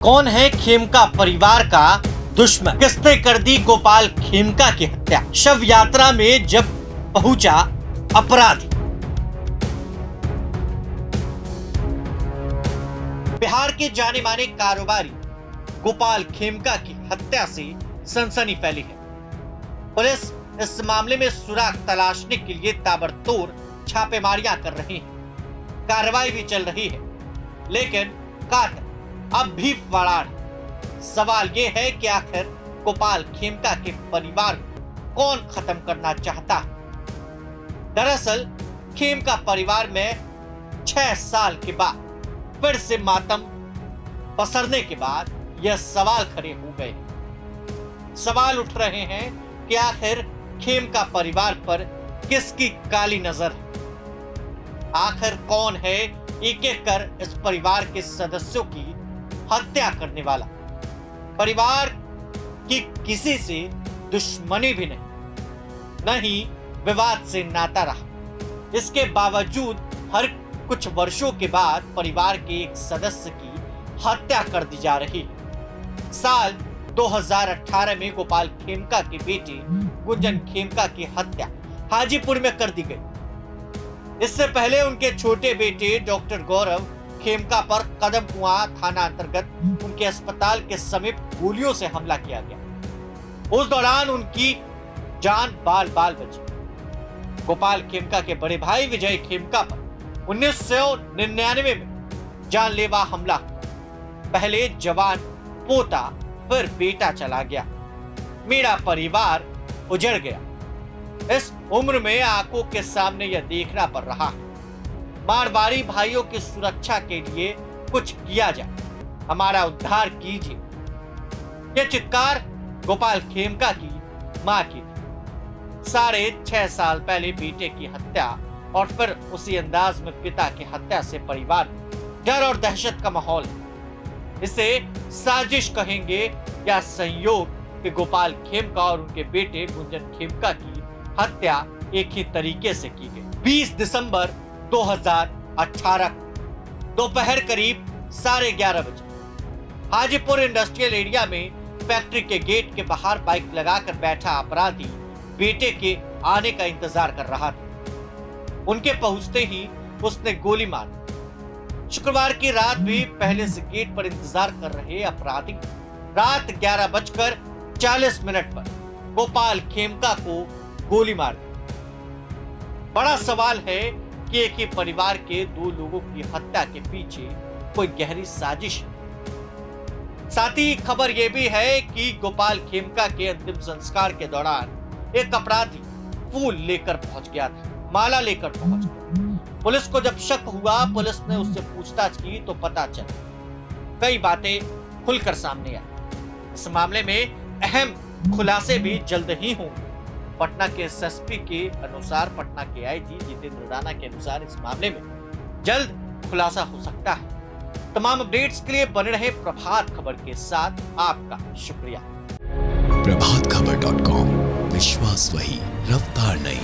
कौन है खेमका परिवार का दुश्मन? किसने कर दी गोपाल खेमका की हत्या? शव यात्रा में जब पहुंचा अपराधी। बिहार के जाने माने कारोबारी गोपाल खेमका की हत्या से सनसनी फैली है। पुलिस इस मामले में सुराग तलाशने के लिए ताबड़तोड़ छापेमारियां कर रही है। कार्रवाई भी चल रही है, लेकिन कातिल अब भी फरार है। सवाल यह है कि आखिर गोपाल खेमका के परिवार को कौन खत्म करना चाहता है? दरअसल खेमका परिवार में 6 साल के बाद फिर से मातम पसरने के बाद यह सवाल खड़े हो गए। सवाल उठ रहे हैं कि आखिर खेमका परिवार पर किसकी काली नजर है? आखिर कौन है एक एक कर इस परिवार के सदस्यों की हत्या करने वाला? परिवार की किसी से दुश्मनी भी नहीं विवाद से नाता रहा। इसके बावजूद हर कुछ वर्षों के बाद परिवार के एक सदस्य की हत्या कर दी जा रही है। साल 2018 में गोपाल खेमका के बेटे गुंजन खेमका की हत्या हाजीपुर में कर दी गई। इससे पहले उनके छोटे बेटे डॉक्टर गौरव खेमका पर कदम कुआं थाना अंतर्गत उनके अस्पताल के समीप गोलियों से हमला किया गया। उस दौरान उनकी जान बाल बाल बची। गोपाल खेमका के बड़े भाई विजय खेमका पर 1999 में जानलेवा हमला। पहले जवान पोता फिर बेटा चला गया। मेरा परिवार उजड़ गया। इस उम्र में आंखों के सामने यह देखना पड़ रहा है। मारवाड़ी भाइयों की सुरक्षा के लिए कुछ किया जाए, हमारा उद्धार कीजिए। यह चित्कार गोपाल खेमका की मां की थी। 6.5 साल पहले बेटे की हत्या और फिर उसी अंदाज में पिता की हत्या से परिवार में डर और दहशत का माहौल है। इसे साजिश कहेंगे या संयोग कि गोपाल खेमका और उनके बेटे गुंजन खेमका की हत्या एक ही तरीके से की गई। 20 दिसंबर 2018 दोपहर करीब 11:30 बजे हाजीपुर इंडस्ट्रियल एरिया में फैक्ट्री के गेट के बाहर बाइक लगाकर बैठा अपराधी बेटे के आने का इंतजार कर रहा था। उनके पहुंचते ही उसने गोली मार दी। शुक्रवार की रात भी पहले से गेट पर इंतजार कर रहे अपराधी रात 11:40 पर गोपाल खेमका को गोली मार दी। बड़ा सवाल है कि एक ही परिवार के 2 लोगों की हत्या के पीछे कोई गहरी साजिश है। साथ ही खबर यह भी है कि गोपाल खेमका के अंतिम संस्कार के दौरान एक अपराधी फूल लेकर पहुंच गया था, माला लेकर पहुंच गया। पुलिस को जब शक हुआ, पुलिस ने उससे पूछताछ की तो पता चला कई बातें खुलकर सामने आई। इस मामले में अहम खुलासे भी जल्द ही होंगे। पटना के एसएसपी के अनुसार, पटना के आईजी जितेंद्र राणा के अनुसार इस मामले में जल्द खुलासा हो सकता है। तमाम अपडेट्स के लिए बने रहे प्रभात खबर के साथ। आपका शुक्रिया। प्रभातखबर.com, विश्वास वही, रफ्तार नहीं।